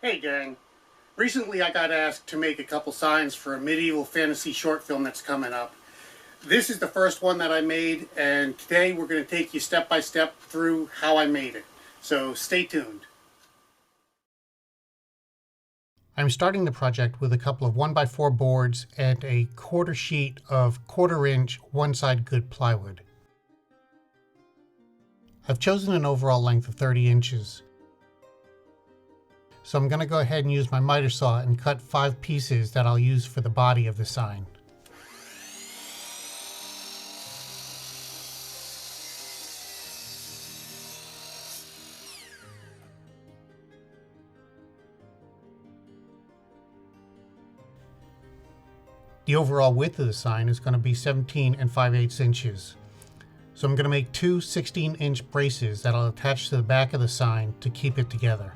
Hey gang, recently I got asked to make a couple signs for a medieval fantasy short film that's coming up. This is the first one that I made, and today we're going to take you step by step through how I made it. So stay tuned. I'm starting the project with a couple of 1x4 boards and a quarter sheet of 1/4 inch one-side good plywood. I've chosen an overall length of 30 inches. So I'm going to go ahead and use my miter saw and cut 5 pieces that I'll use for the body of the sign. The overall width of the sign is going to be 17 5/8 inches. So I'm going to make 2 16-inch braces that I'll attach to the back of the sign to keep it together.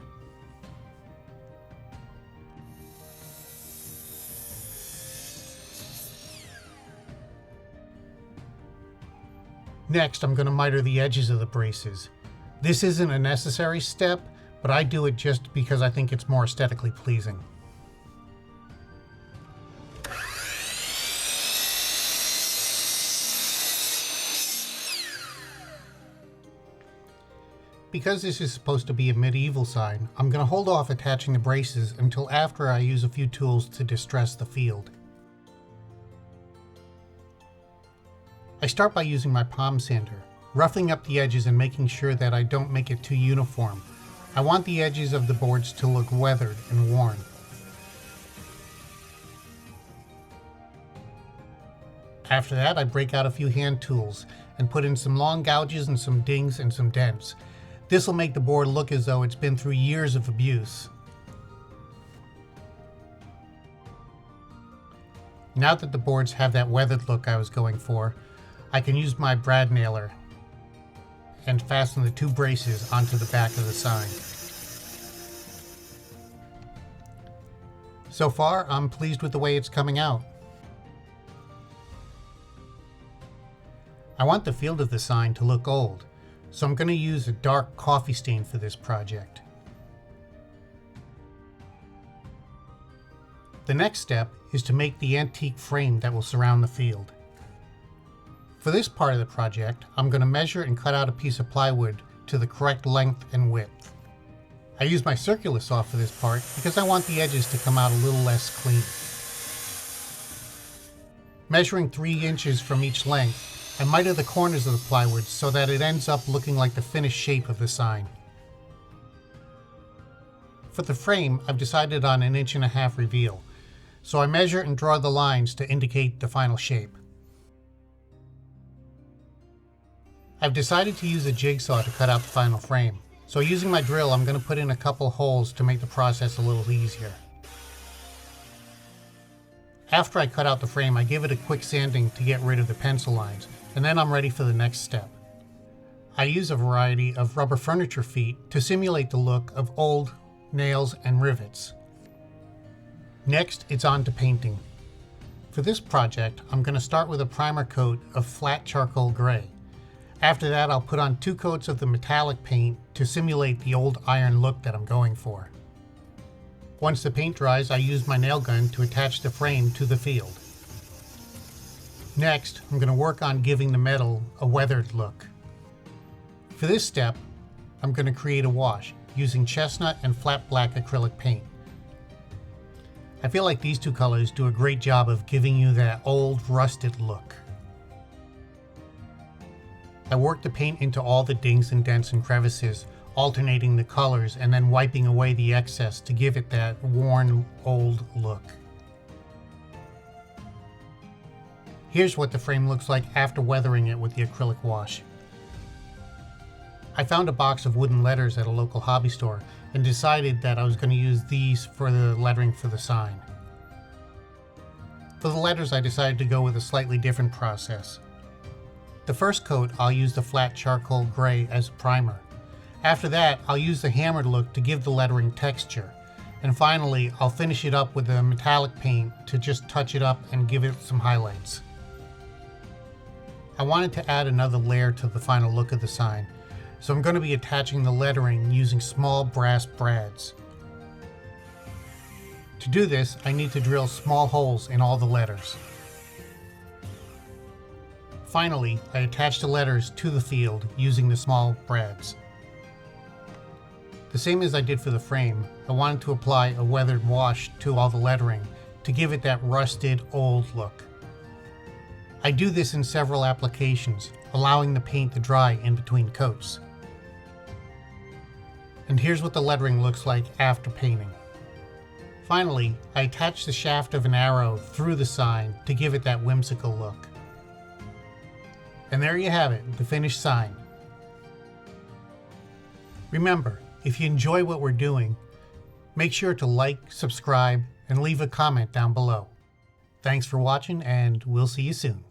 Next, I'm going to miter the edges of the braces. This isn't a necessary step, but I do it just because I think it's more aesthetically pleasing. Because this is supposed to be a medieval sign, I'm going to hold off attaching the braces until after I use a few tools to distress the field. I start by using my palm sander, roughing up the edges and making sure that I don't make it too uniform. I want the edges of the boards to look weathered and worn. After that, I break out a few hand tools and put in some long gouges and some dings and some dents. This will make the board look as though it's been through years of abuse. Now that the boards have that weathered look I was going for, I can use my brad nailer and fasten the 2 braces onto the back of the sign. So far, I'm pleased with the way it's coming out. I want the field of the sign to look old, so I'm going to use a dark coffee stain for this project. The next step is to make the antique frame that will surround the field. For this part of the project, I'm going to measure and cut out a piece of plywood to the correct length and width. I use my circular saw for this part because I want the edges to come out a little less clean. Measuring 3 inches from each length, I miter the corners of the plywood so that it ends up looking like the finished shape of the sign. For the frame, I've decided on 1.5 inch reveal, so I measure and draw the lines to indicate the final shape. I've decided to use a jigsaw to cut out the final frame, so using my drill I'm going to put in a couple holes to make the process a little easier. After I cut out the frame, I give it a quick sanding to get rid of the pencil lines, and then I'm ready for the next step. I use a variety of rubber furniture feet to simulate the look of old nails and rivets. Next, it's on to painting. For this project, I'm going to start with a primer coat of flat charcoal gray. After that, I'll put on 2 coats of the metallic paint to simulate the old iron look that I'm going for. Once the paint dries, I use my nail gun to attach the frame to the field. Next, I'm going to work on giving the metal a weathered look. For this step, I'm going to create a wash using chestnut and flat black acrylic paint. I feel like these 2 colors do a great job of giving you that old rusted look. I work the paint into all the dings and dents and crevices, alternating the colors and then wiping away the excess to give it that worn, old look. Here's what the frame looks like after weathering it with the acrylic wash. I found a box of wooden letters at a local hobby store and decided that I was going to use these for the lettering for the sign. For the letters, I decided to go with a slightly different process. The first coat, I'll use the flat charcoal gray as a primer. After that, I'll use the hammered look to give the lettering texture. And finally, I'll finish it up with a metallic paint to just touch it up and give it some highlights. I wanted to add another layer to the final look of the sign, so I'm going to be attaching the lettering using small brass brads. To do this, I need to drill small holes in all the letters. Finally, I attach the letters to the field using the small brads. The same as I did for the frame, I wanted to apply a weathered wash to all the lettering to give it that rusted, old look. I do this in several applications, allowing the paint to dry in between coats. And here's what the lettering looks like after painting. Finally, I attach the shaft of an arrow through the sign to give it that whimsical look. And there you have it, the finished sign. Remember, if you enjoy what we're doing, make sure to like, subscribe, and leave a comment down below. Thanks for watching, and we'll see you soon.